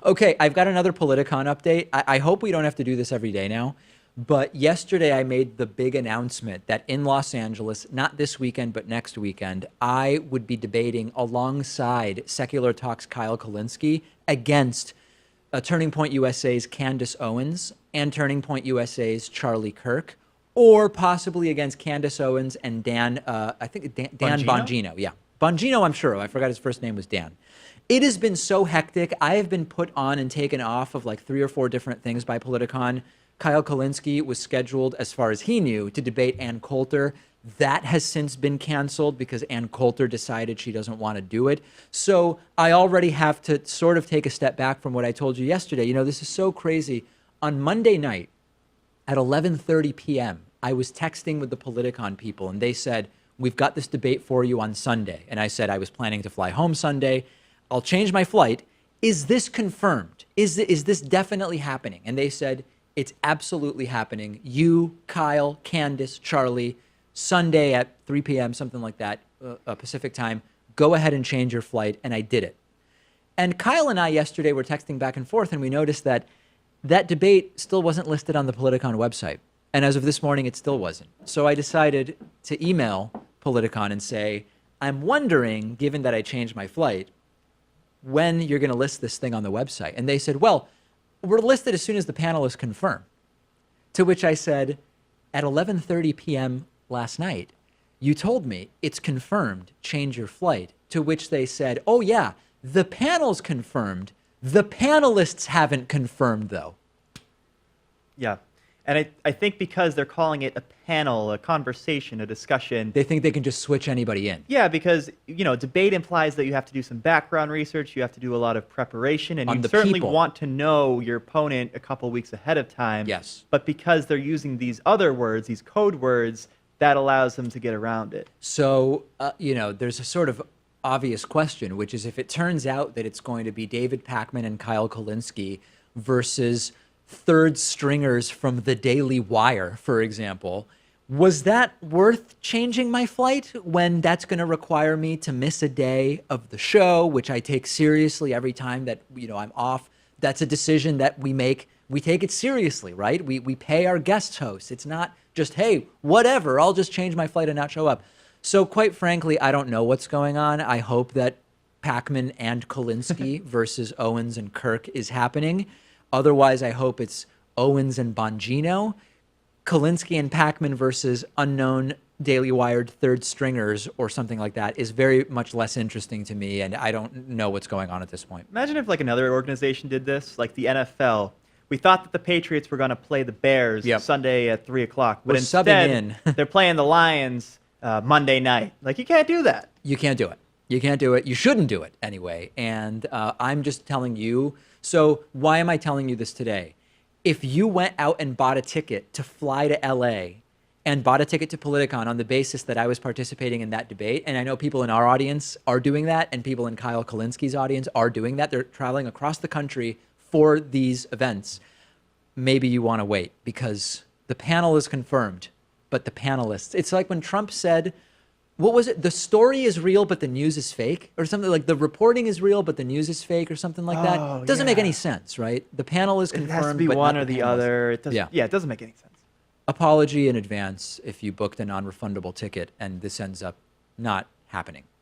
Okay, I've got another Politicon update. I hope we don't have to do this every day now. But yesterday I made the big announcement that in Los Angeles, not this weekend, but next weekend, I would be debating alongside Secular Talk's Kyle Kulinski against Turning Point USA's Candace Owens and Turning Point USA's Charlie Kirk, or possibly against Candace Owens and Dan, I think Dan Bongino. Yeah, Bongino, I'm sure. I forgot his first name was Dan. It has been so hectic. I have been put on and taken off of like 3 or 4 different things by Politicon. Kyle Kulinski was scheduled, as far as he knew, to debate Ann Coulter. That has since been canceled because Ann Coulter decided she doesn't want to do it. So I already have to sort of take a step back from what I told you yesterday. You know, this is so crazy. On Monday night at 11:30 p.m., I was texting with the Politicon people, and they said, we've got this debate for you on Sunday. And I said I was planning to fly home Sunday. I'll change my flight. Is this confirmed? Is this definitely happening? And they said, it's absolutely happening. You, Kyle, Candace, Charlie, Sunday at 3 p.m., something like that, Pacific time, go ahead and change your flight. And I did it. And Kyle and I yesterday were texting back and forth, and we noticed that that debate still wasn't listed on the Politicon website. And as of this morning, it still wasn't. So I decided to email Politicon and say, I'm wondering, given that I changed my flight, when you're going to list this thing on the website. And they said, well, we're listed as soon as the panelists confirm. To which I said, at 11:30 p.m. last night, you told me it's confirmed, change your flight. To which they said, oh yeah, the panel's confirmed. The panelists haven't confirmed though. Yeah. And I think because they're calling it a panel, a conversation, a discussion. They think they can just switch anybody in. Yeah, because, you know, debate implies that you have to do some background research, you have to do a lot of preparation, and you certainly want to know your opponent a couple weeks ahead of time. Yes. But because they're using these other words, these code words, that allows them to get around it. So, you know, there's a sort of obvious question, which is if it turns out that it's going to be David Pakman and Kyle Kulinski versus third stringers from the Daily Wire, for example, was that worth changing my flight when that's going to require me to miss a day of the show, which I take seriously every time that, you know, I'm off? That's a decision that we make. We take it seriously, right? We pay our guest hosts. It's not just, hey, whatever, I'll just change my flight and not show up. So quite frankly, I don't know what's going on. I hope that Pakman and Kulinski versus Owens and Kirk is happening. Otherwise, I hope it's Owens and Bongino. Kulinski and Pakman versus unknown Daily Wired third stringers or something like that is very much less interesting to me, and I don't know what's going on at this point. Imagine if like another organization did this, like the NFL. We thought that the Patriots were going to play the Bears Sunday at 3 o'clock, but instead they're playing the Lions Monday night. Like, you can't do that. You can't do it. You can't do it. You shouldn't do it anyway. And I'm just telling you. So why am I telling you this today? If you went out and bought a ticket to fly to LA and bought a ticket to Politicon on the basis that I was participating in that debate, and I know people in our audience are doing that, and people in Kyle Kulinski's audience are doing that. They're traveling across the country for these events. Maybe you want to wait because the panel is confirmed, but the panelists, it's like when Trump said, what was it? The story is real, but the news is fake, or something like the reporting is real, but the news is fake, or something like that. It doesn't make any sense, right? The panel is confirmed. It has to be one or the other. It doesn't, yeah, it doesn't make any sense. Apology in advance if you booked a non-refundable ticket and this ends up not happening.